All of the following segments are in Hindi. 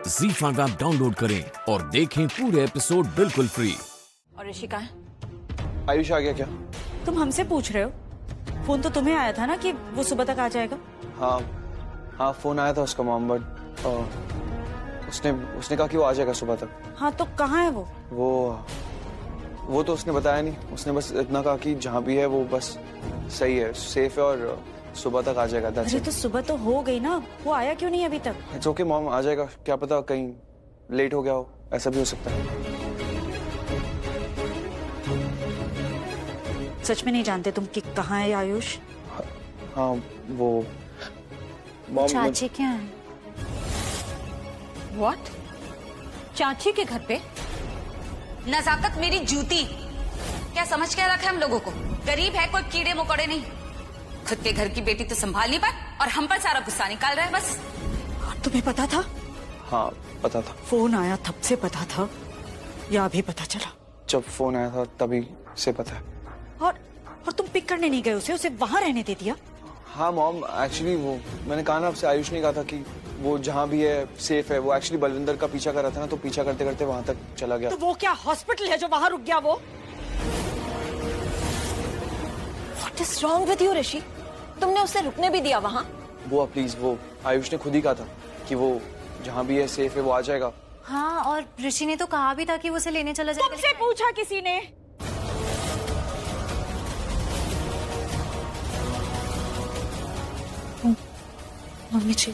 ZEE5 ऐप डाउनलोड करें और देखें पूरे एपिसोड बिल्कुल फ्री। और ऋषि कहाँ है? आयुष आ गया क्या? तुम हमसे पूछ रहे हो? फोन तो तुम्हें आया था ना कि वो सुबह तक आ जाएगा। हाँ फोन आया था उसका मॉम, बट उसने कहा कि वो आ जाएगा सुबह तक। हाँ तो कहाँ है वो तो उसने बताया नहीं। उसने बस इतना कहा कि जहाँ भी है वो बस सही है, सेफ है और सुबह तक आ जाएगा। अरे तो सुबह तो हो गई ना, वो आया क्यों नहीं अभी तक? इट्स ओके मॉम, आ जाएगा। क्या पता कहीं लेट हो गया हो, ऐसा भी हो सकता है। सच में नहीं जानते तुम कि कहाँ है आयुष? हाँ वो मॉम चाची क्या है? What? चाची के घर पे? नजाकत मेरी जूती। क्या समझ के रखा है हम लोगों को? गरीब है, कोई कीड़े मकोड़े नहीं। खुद के घर की बेटी तो संभाल नहीं पाए और हम पर सारा गुस्सा निकाल रहा है बस। तुम्हें पता था? हाँ पता था। फोन आया तब से पता था या अभी पता चला? जब फोन आया था तभी से पता है। और तुम पिक करने नहीं गए उसे वहां रहने दे दिया? हाँ मॉम, एक्चुअली वो मैंने कहा ना आपसे, आयुष ने कहा था कि वो जहाँ भी है सेफ है। वो एक्चुअली बलविंदर का पीछा कर रहा था ना, तो पीछा करते करते वहां तक चला गया। तो वो क्या हॉस्पिटल है जो वहां रुक गया? वो What is wrong with you, ऋषि? तुमने उसे रुकने भी दिया वहाँ? वो प्लीज, वो आयुष ने खुद ही कहा था कि वो जहाँ भी है सेफ है, वो आ जाएगा। हाँ, और ऋषि ने तो कहा भी था कि वो उसे लेने चला जाएगा। तुमसे पूछा किसी ने? मम्मी जी,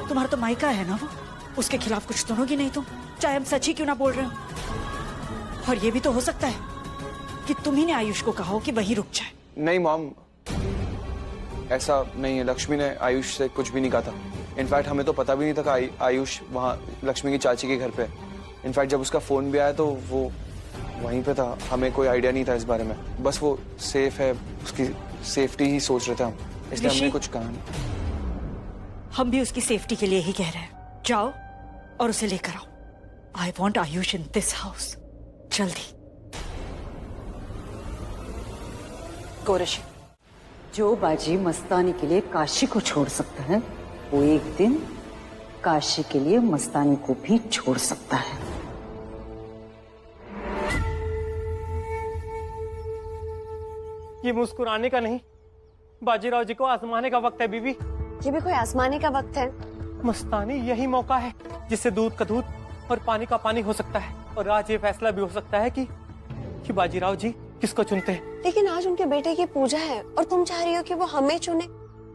तुम्हारा तो मायका है ना वो, उसके खिलाफ कुछ सुनोगी नहीं तुम, चाहे हम सच ही क्यों ना बोल रहे हो। और ये भी तो हो सकता है कि तुम ही ने आयुष को कहा हो कि वहीं रुक जाए। नहीं मॉम, ऐसा नहीं है। लक्ष्मी ने आयुष से कुछ भी नहीं कहा था। इनफैक्ट हमें तो पता भी नहीं था कि आयुष वहाँ लक्ष्मी की चाची के घर पे। इनफैक्ट जब उसका फोन भी आया तो वो वहीं पे था। हमें कोई आइडिया नहीं था इस बारे में। बस वो सेफ है, उसकी सेफ्टी ही सोच रहे थे हम, इसलिए हमने कुछ कहा नहीं। हम भी उसकी सेफ्टी के लिए ही कह रहे हैं। जाओ और उसे लेकर आओ। I want Ayush in this house, जल्दी। ऋषि, जो बाजी मस्तानी के लिए काशी को छोड़ सकता है, वो एक दिन काशी के लिए मस्तानी को भी छोड़ सकता है। ये मुस्कुराने का नहीं, बाजीराव जी को आजमाने का वक्त है बीबी। ये भी कोई आसमाने का वक्त है? मस्तानी यही मौका है जिससे दूध का दूध और पानी का पानी हो सकता है। और आज ये फैसला भी हो सकता है कि बाजीराव जी किसको चुनते हैं। लेकिन आज उनके बेटे की पूजा है और तुम चाह रही हो कि वो हमें चुने?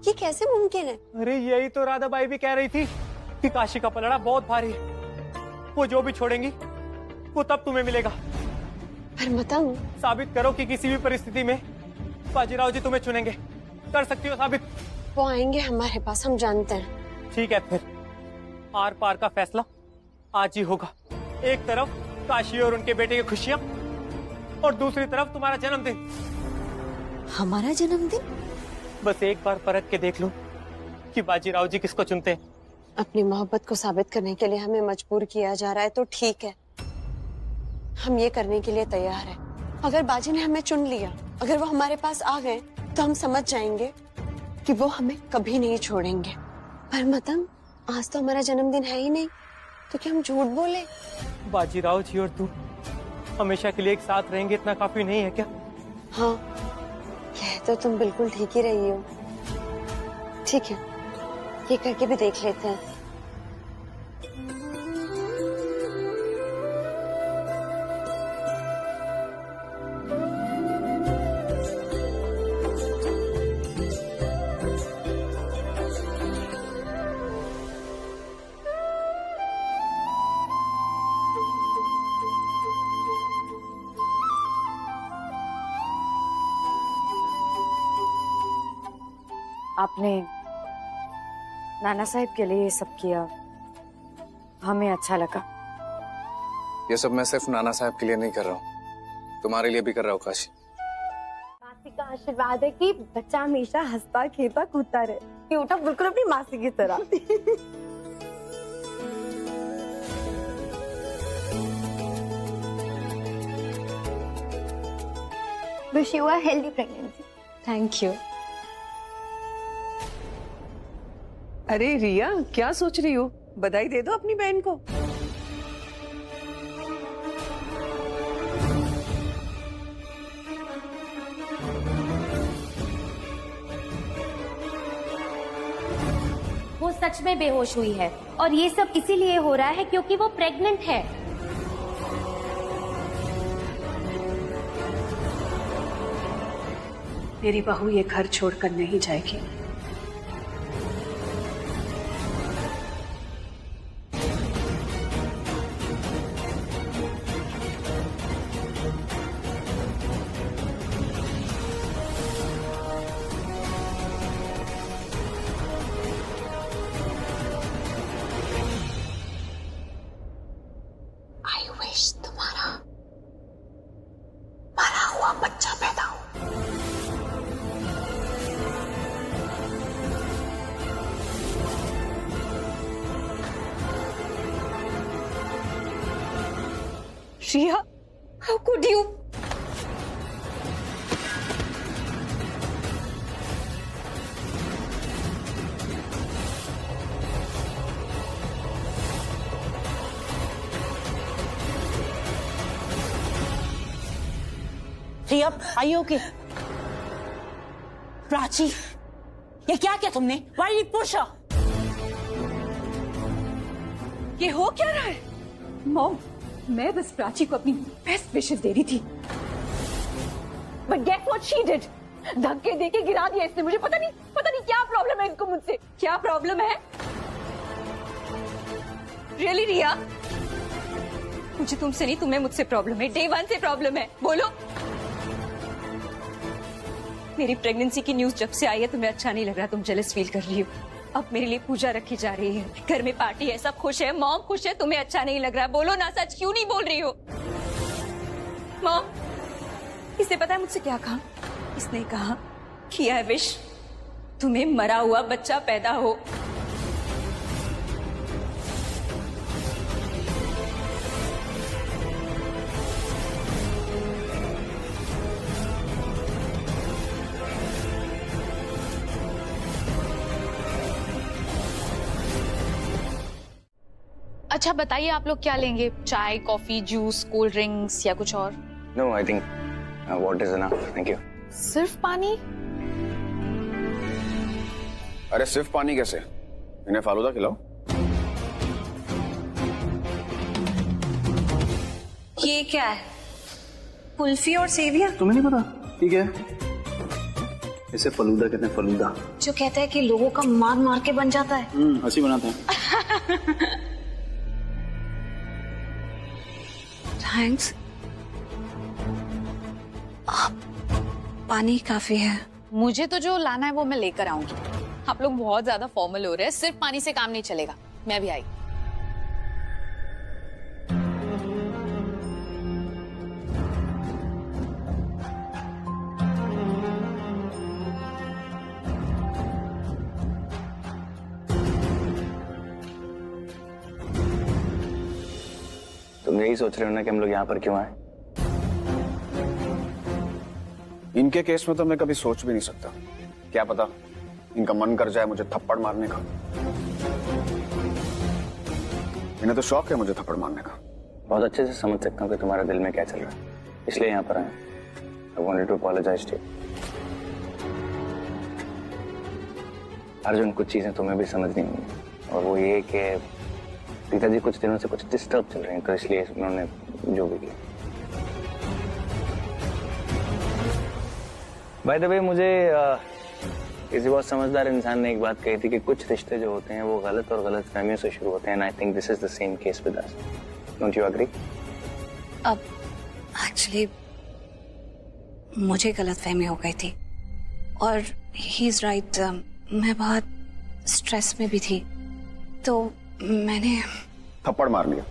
ये कैसे मुमकिन है? अरे यही तो राधाबाई भी कह रही थी कि काशी का पलड़ा बहुत भारी है। वो जो भी छोड़ेंगी वो तब तुम्हें मिलेगा। पर मतंग, साबित करो कि किसी भी परिस्थिति में बाजीराव जी तुम्हें चुनेंगे। कर सकती हो साबित? वो आएंगे हमारे पास, हम जानते हैं। ठीक है, फिर आर पार का फैसला आज ही होगा। एक तरफ काशी और उनके बेटे की खुशियां और दूसरी तरफ तुम्हारा जन्मदिन। हमारा जन्मदिन? बस एक बार परख के देख लो कि बाजीराव जी किसको चुनते हैं। अपनी मोहब्बत को साबित करने के लिए हमें मजबूर किया जा रहा है तो ठीक है, हम ये करने के लिए तैयार हैं। अगर बाजी ने हमें चुन लिया, अगर वो हमारे पास आ गए, तो हम समझ जाएंगे कि वो हमें कभी नहीं छोड़ेंगे। पर मतंग, आज तो हमारा जन्मदिन है ही नहीं, तो क्या हम झूठ बोले? बाजीराव जी और तू हमेशा के लिए एक साथ रहेंगे, इतना काफी नहीं है क्या? हाँ, कह तो तुम बिल्कुल ठीक ही रही हो। ठीक है, ये करके भी देख लेते हैं। आपने नाना साहब के लिए ये सब किया, हमें अच्छा लगा। ये सब मैं सिर्फ नाना साहब के लिए नहीं कर रहा हूँ, तुम्हारे लिए भी कर रहा हूँ काशी। मासी का आशीर्वाद है कि बच्चा हमेशा हंसता खेलता कूदता रहे, क्यूटा बिल्कुल अपनी मासी की तरह। Wish you a healthy pregnancy. Thank you. अरे रिया, क्या सोच रही हो? बधाई दे दो अपनी बहन को। वो सच में बेहोश हुई है और ये सब इसीलिए हो रहा है क्योंकि वो प्रेग्नेंट है। मेरी बहू ये घर छोड़कर नहीं जाएगी। आई विश तुम्हारा मरा हुआ बच्चा पैदा हो। Shriya, how could you? Riya, are you okay? Prachi, ये क्या किया तुमने? Why did you push her? ये हो क्या रहा है? मॉम, मैं बस प्राची को अपनी बेस्ट विशेस दे रही थी। But guess what she did? धक्के देके गिरा दिया इसने मुझे। पता नहीं क्या प्रॉब्लम है इसको मुझसे। क्या प्रॉब्लम है? Really रिया? मुझे तुमसे नहीं, तुम्हें मुझसे प्रॉब्लम है। Day 1 से प्रॉब्लम है। बोलो। मेरी प्रेगनेंसी की न्यूज जब से आई है तुम्हें अच्छा नहीं लग रहा, तुम जेलस फील कर रही हो। अब मेरे लिए पूजा रखी जा रही है, घर में पार्टी है, सब खुश है, मॉम खुश है, तुम्हें अच्छा नहीं लग रहा। बोलो ना, सच क्यों नहीं बोल रही हो? मॉम, इसने पता है मुझसे क्या कहा? इसने कहा कि आई विश तुम्हें मरा हुआ बच्चा पैदा हो। अच्छा बताइए, आप लोग क्या लेंगे? चाय, कॉफी, जूस, कोल्ड ड्रिंक्स या कुछ और? No, I think water is enough, thank you. सिर्फ पानी? अरे सिर्फ पानी कैसे? इन्हें फालूदा खिलाओ। ये क्या है? कुल्फी और सेविया? तुम्हें नहीं पता? ठीक है, इसे फलूदा कहते हैं, फलूदा। जो कहता है कि लोगों का मार मार के बन जाता है। हंसी बनाते हैं। थैंक्स। पानी काफी है। मुझे तो जो लाना है वो मैं लेकर आऊंगी। आप लोग बहुत ज्यादा फॉर्मल हो रहे हैं, सिर्फ पानी से काम नहीं चलेगा। मैं भी आई। तुम यही सोच रहे हो ना कि हम लोग यहाँ पर क्यों आए? इनके केस में तो मैं कभी सोच भी नहीं सकता। क्या पता इनका मन कर जाए मुझे थप्पड़ मारने का। इन्हें तो शौक है मुझे थप्पड़ मारने का। बहुत अच्छे से समझ सकता हूँ कि तुम्हारे दिल में क्या चल रहा है, इसलिए यहाँ पर आए। I wanted to apologize to you. Arjun, कुछ चीजें तुम्हें भी समझनी होंगी, और वो ये कि पिताजी कुछ दिनों से कुछ डिस्टर्ब चल रहे हैं, तो इसलिए उन्होंने जो भी किया। बाय द वे, मुझे किसी बहुत समझदार इंसान ने एक बात कही थी कि कुछ रिश्ते जो होते हैं वो गलत और गलत फहमियों से शुरू होते हैं। And I think this is the same case with us. Don't you agree? अब एक्चुअली मुझे गलत फहमी हो गई थी, और ही इज राइट। मैं बहुत स्ट्रेस में भी थी, तो मैंने थप्पड़ मार लिया।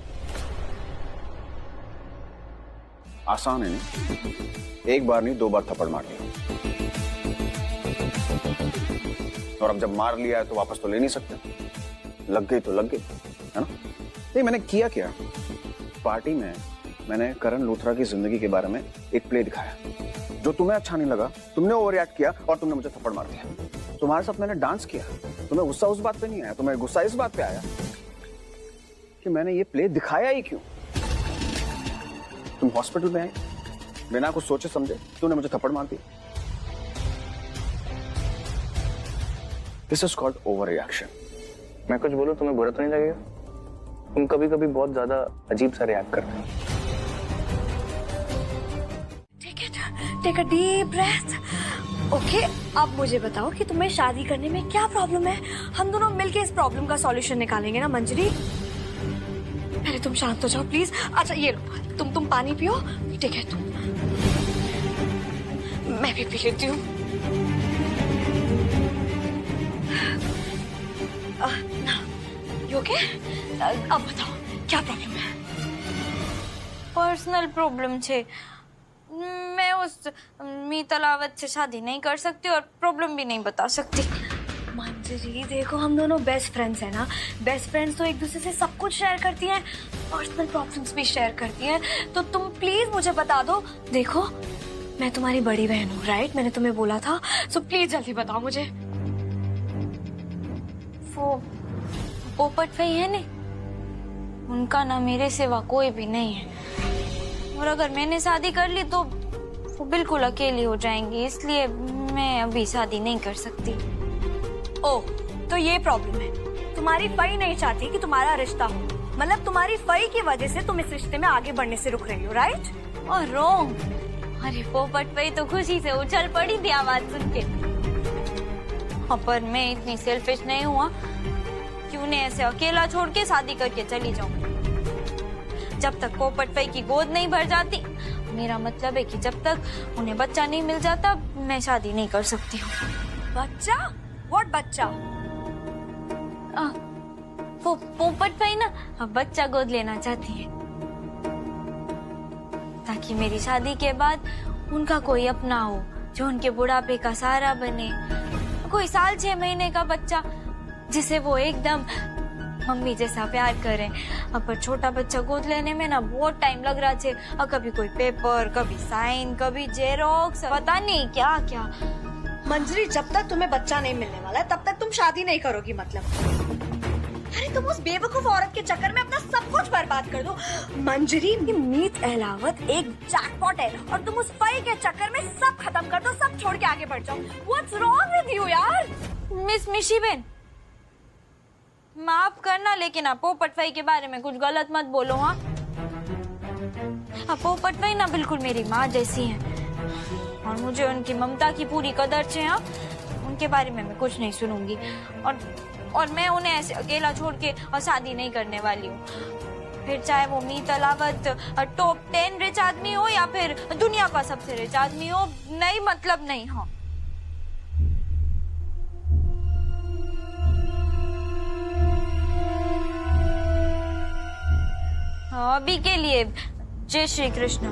आसान है नहीं, एक बार नहीं 2 बार थप्पड़ मार लिया, और अब जब मार लिया है तो वापस तो ले नहीं सकते। लग गई तो लग गई, है ना? नहीं, मैंने किया क्या? पार्टी में मैंने करण लूथरा की जिंदगी के बारे में एक प्ले दिखाया, जो तुम्हें अच्छा नहीं लगा, तुमने ओवर रिएक्ट किया और तुमने मुझे थप्पड़ मार दिया। तुम्हारे साथ मैंने डांस किया, तुम्हें गुस्सा उस बात पे नहीं आया, तुम्हें गुस्सा इस बात पे आया कि मैंने ये प्ले दिखाया ही क्यों। तुम हॉस्पिटल में आई, बिना कुछ सोचे समझे तूने मुझे थप्पड़ मार दिया। This is called over reaction. मैं कुछ बोलूं तुम्हें बुरा तो नहीं लगेगा? तुम कभी कभी बहुत ज्यादा अजीब सा रिएक्ट करते हो। Take a deep breath. Okay, अब मुझे बताओ कि तुम्हें शादी करने में क्या प्रॉब्लम है? हम दोनों मिलके इस प्रॉब्लम का सॉल्यूशन निकालेंगे ना मंजरी। पहले तुम शांत हो जाओ प्लीज। अच्छा ये लो, तुम पानी पियो। ठीक है, तुम मैं भी पी लेती हूँ। ओके, अब बताओ क्या प्रॉब्लम है? पर्सनल प्रॉब्लम छे। मैं उस मीतलावत से शादी नहीं कर सकती और प्रॉब्लम भी नहीं बता सकती। मंजरी देखो, हम दोनों बेस्ट फ्रेंड्स हैं ना। बेस्ट फ्रेंड्स तो एक दूसरे से सब कुछ शेयर करती हैं, पर्सनल प्रॉब्लम्स भी शेयर करती हैं। तो तुम प्लीज मुझे बता दो। देखो मैं तुम्हारी बड़ी बहन हूँ, राइट? मैंने तुम्हें बोला था, सो प्लीज जल्दी बताओ मुझे। वो पोपट भाई है ने, उनका ना मेरे सिवा कोई भी नहीं है, और अगर मैंने शादी कर ली तो वो बिल्कुल अकेली हो जाएंगी, इसलिए मैं अभी शादी नहीं कर सकती। ओह, तो ये प्रॉब्लम है। तुम्हारी फई नहीं चाहती कि तुम्हारा रिश्ता हो, मतलब तुम्हारी फई की वजह से तुम इस रिश्ते में आगे बढ़ने से रुक रही हो, राइट? और रॉन्ग। अरे पोपट भाई तो खुशी से उछल पड़ी थी आवाज सुन के। पर मैं इतनी सेल्फिश नहीं हुआ कि उन्हें ऐसे अकेला छोड़ के शादी करके चली जाऊं। जब तक पोपट भाई की गोद नहीं भर जाती, मेरा मतलब है कि जब तक उन्हें बच्चा नहीं मिल जाता, मैं शादी नहीं कर सकती हूँ। बच्चा? व्हाट बच्चा? वो पोपट भाई ना अब बच्चा गोद लेना चाहती है, ताकि मेरी शादी के बाद उनका कोई अपना हो जो उनके बुढ़ापे का सहारा बने। कोई 6 महीने का बच्चा जिसे वो एकदम मम्मी जैसा प्यार करें। अब पर छोटा बच्चा गोद लेने में ना बहुत टाइम लग रहा है। और कभी कोई पेपर, कभी साइन, कभी जेरोक्स, पता नहीं क्या क्या। मंजरी, जब तक तुम्हें बच्चा नहीं मिलने वाला है तब तक तुम शादी नहीं करोगी मतलब? अरे तुम उस बेवकूफ औरत के चक्कर में अपना सब कुछ बर्बाद कर दो। मंजरी, मीत अहलावत एक जैकपॉट है और तुम उस फई के चक्कर में सब खत्म कर दो, सब छोड़ के आगे बढ़ जाओ। What's wrong with you यार? मिस मिशी बेन, माफ करना, लेकिन आप पोपट भाई के बारे में कुछ गलत मत बोलो। हाँ, पोपट भाई ना बिल्कुल मेरी माँ जैसी हैं और मुझे उनकी ममता की पूरी कदर है। हाँ, उनके बारे में मैं कुछ नहीं सुनूंगी और मैं उन्हें ऐसे अकेला छोड़ के और शादी नहीं करने वाली हूँ। फिर चाहे वो मीत अलावत टॉप 10 रिच आदमी हो या फिर दुनिया का सबसे रिच आदमी हो, नहीं मतलब नहीं। हाँ, अभी के लिए जय श्री कृष्ण।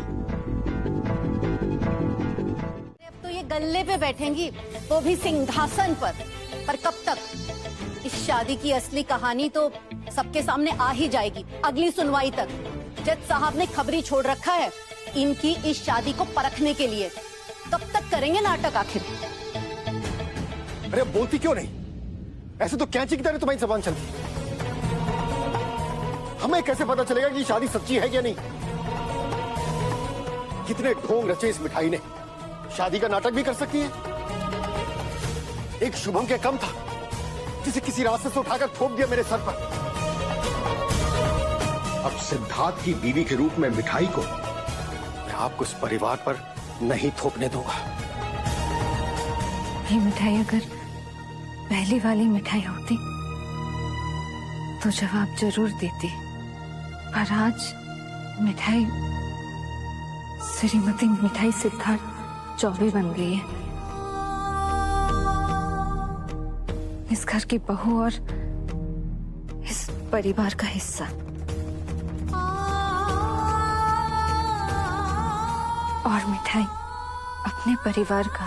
अब तो ये गल्ले पे बैठेंगी, वो भी सिंहासन पर कब तक? इस शादी की असली कहानी तो सबके सामने आ ही जाएगी अगली सुनवाई तक। जज साहब ने खबरी छोड़ रखा है इनकी इस शादी को परखने के लिए। कब तक करेंगे नाटक आखिर? अरे बोलती क्यों नहीं? ऐसे तो कैंची की तरह तुम्हारी जबान चलती। हमें कैसे पता चलेगा कि शादी सच्ची है या नहीं? कितने ढोंग रचे इस मिठाई ने। शादी का नाटक भी कर सकती है। एक शुभम के कम था जिसे किसी रास्ते से उठाकर थोप दिया मेरे सर पर। अब सिद्धार्थ की बीवी के रूप में मिठाई को मैं आपको इस परिवार पर नहीं थोपने दूंगा। ये मिठाई अगर पहली वाली मिठाई होती तो जवाब जरूर देती, पर आज मिठाई श्रीमती मिठाई सिद्धार्थ चौबे बन गई है। इस घर की बहू और इस परिवार का हिस्सा। और मिठाई अपने परिवार का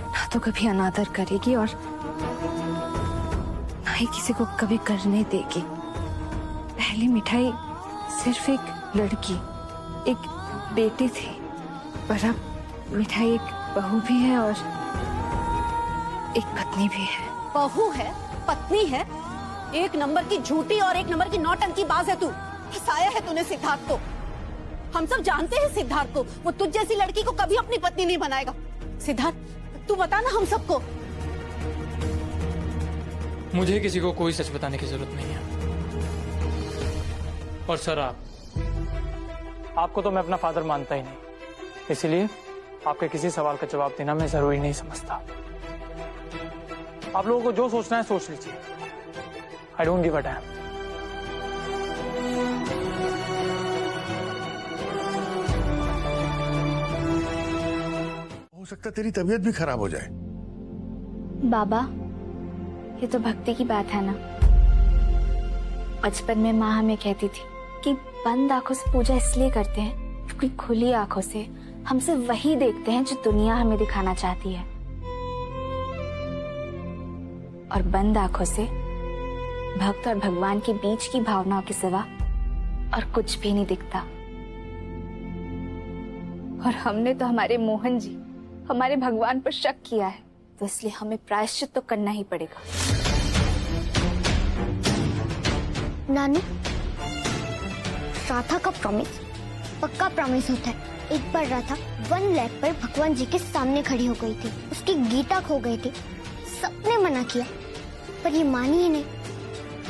ना तो कभी अनादर करेगी और ना ही किसी को कभी करने देगी। पहली मिठाई सिर्फ एक लड़की, एक बेटी थी, पर अब मिठाई एक बहू भी है और एक पत्नी भी है। बहू है पत्नी है? एक नंबर की झूठी और एक नंबर की नौटंकी बाज है तू। फंसाया है तूने सिद्धार्थ को। हम सब जानते हैं सिद्धार्थ को, वो तुझ जैसी लड़की को कभी अपनी पत्नी नहीं बनाएगा। सिद्धार्थ, तू बता ना हम सबको। मुझे किसी को कोई सच बताने की जरूरत नहीं है। और सर, आपको तो मैं अपना फादर मानता ही नहीं, इसलिए आपके किसी सवाल का जवाब देना मैं जरूरी नहीं समझता। आप लोगों को जो सोचना है सोच लीजिए। I don't give a dam. हो सकता है तेरी तबीयत भी खराब हो जाए। बाबा, ये तो भक्ति की बात है ना। बचपन में माँ हमें कहती थी कि बंद आंखों से पूजा इसलिए करते हैं क्योंकि खुली आंखों से हम सिर्फ वही देखते हैं जो दुनिया हमें दिखाना चाहती है, और बंद आंखों से भक्त और भगवान के बीच की भावनाओं के सिवा और कुछ भी नहीं दिखता। और हमने तो हमारे मोहन जी, हमारे भगवान पर शक किया है, तो इसलिए हमें प्रायश्चित तो करना ही पड़ेगा। नानी, राधा का प्रॉमिस पक्का प्रॉमिस होता है। एक बार राधा 1 लाख पर भगवान जी के सामने खड़ी हो गई थी, उसकी गीता खो गई थी। सबने मना किया पर ये मानी ही नहीं,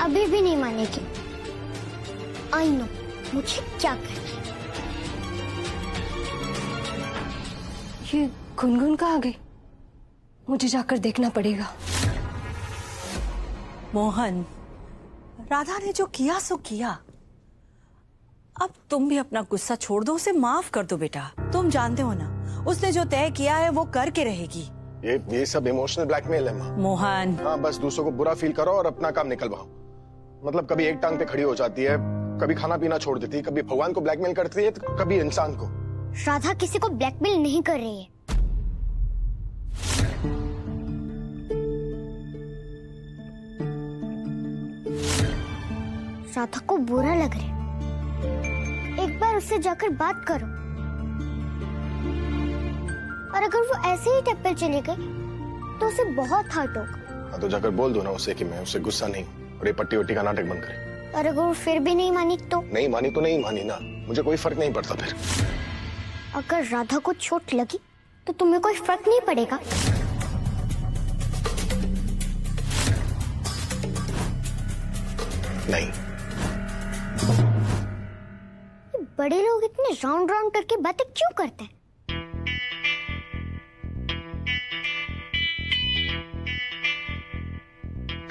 अभी भी नहीं मानेगी। आई नो मुझे क्या करना है। ये गुनगुन कहाँ गई? मुझे जाकर देखना पड़ेगा। मोहन, राधा ने जो किया सो किया। अब तुम भी अपना गुस्सा छोड़ दो, उसे माफ कर दो बेटा। तुम जानते हो ना, उसने जो तय किया है वो करके रहेगी। ये सब इमोशनल ब्लैकमेल है माँ। मोहन, हाँ, बस दूसरों को बुरा फील करो और अपना काम निकलवाओ। मतलब कभी एक टांग पे खड़ी हो जाती है, कभी खाना पीना छोड़ देती है, कभी भगवान को ब्लैकमेल करती है, तो कभी इंसान को। राधा किसी को ब्लैकमेल नहीं कर रही है। राधा को बुरा लग रहा है। एक बार उससे जाकर बात करो, और अगर वो ऐसे ही टेम्पल चली गई तो उसे बहुत हर्ट होगा। हाँ, तो जाकर बोल दो ना उसे कि मैं उससे गुस्सा नहीं, और ये पट्टी वट्टी का नाटक बंद करे। और अगर वो फिर भी नहीं मानी तो? नहीं मानी तो नहीं मानी ना, मुझे कोई फर्क नहीं पड़ता फिर। अगर राधा को चोट लगी तो तुम्हें कोई फर्क नहीं पड़ेगा? नहीं। बड़े लोग इतने राउंड राउंड करके बातें क्यों करते हैं?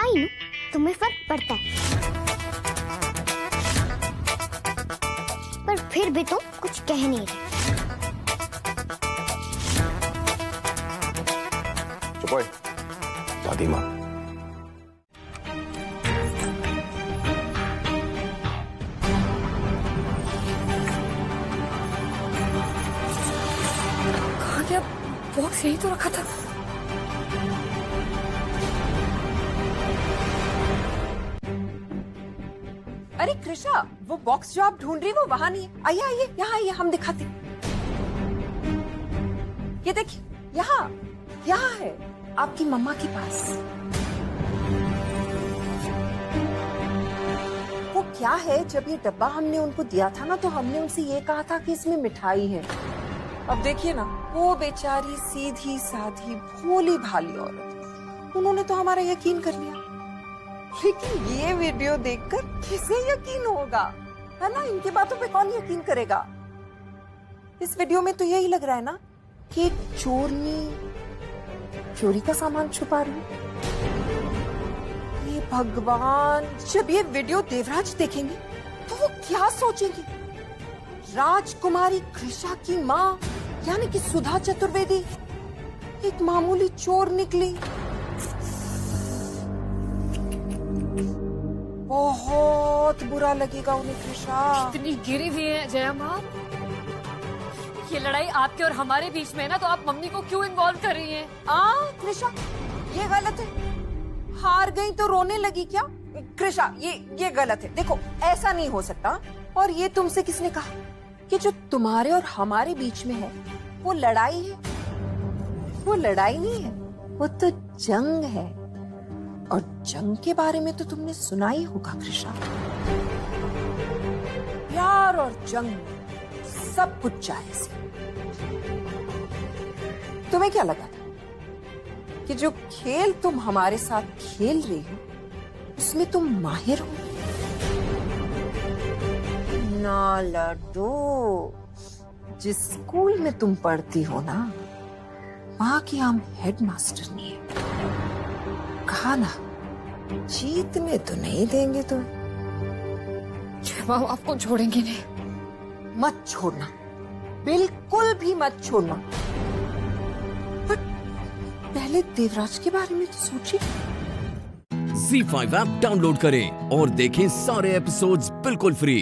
आई नो तुम्हें फर्क पड़ता है, पर फिर भी तुम कुछ कह नहीं रहे। चुप ओए, दादी माँ। बॉक्स यही तो रखा था। अरे कृषा, वो बॉक्स जो आप ढूंढ रही वो वहां नहीं है। आइए आइए, यहाँ आइए, हम दिखाते। ये देखिए, यहाँ यहाँ है, आपकी मम्मा के पास। वो क्या है, जब ये डब्बा हमने उनको दिया था ना, तो हमने उनसे ये कहा था कि इसमें मिठाई है। अब देखिए ना, वो बेचारी सीधी साधी भोली भाली औरत, उन्होंने तो हमारा यकीन कर लिया। लेकिन ये वीडियो देखकर किसे यकीन होगा, है ना? इनकी बातों पे कौन यकीन करेगा? इस वीडियो में तो यही लग रहा है ना कि चोरनी चोरी का सामान छुपा रही है। ये भगवान, जब ये वीडियो देवराज देखेंगे तो वो क्या सोचेंगे? राजकुमारी कृषा की माँ यानी कि सुधा चतुर्वेदी एक मामूली चोर निकली। बहुत बुरा लगेगा उन्हें कृषा। इतनी गिरी हुई है जया माँ। ये लड़ाई आपके और हमारे बीच में है ना, तो आप मम्मी को क्यों इन्वॉल्व कर रही हैं? कृषा, ये गलत है। हार गई तो रोने लगी क्या? कृषा, ये गलत है। देखो, ऐसा नहीं हो सकता। और ये तुमसे किसने कहा कि जो तुम्हारे और हमारे बीच में है वो लड़ाई है? वो लड़ाई नहीं है, वो तो जंग है। और जंग के बारे में तो तुमने सुना ही होगा कृष्णा। प्यार और जंग में सब कुछ जायज है। तुम्हें क्या लगा था कि जो खेल तुम हमारे साथ खेल रही हो उसमें तुम माहिर हो? ना लड्डू, जिस स्कूल में तुम पढ़ती हो ना, वहां की हम हेडमास्टर नहीं है। कहा ना, जीतने तो नहीं देंगे तुम्हें। माँ आपको छोड़ेंगे नहीं। मत छोड़ना, बिल्कुल भी मत छोड़ना। बट पहले देवराज के बारे में तो सोचिए। ZEE5 ऐप डाउनलोड करें और देखें सारे एपिसोड्स बिल्कुल फ्री।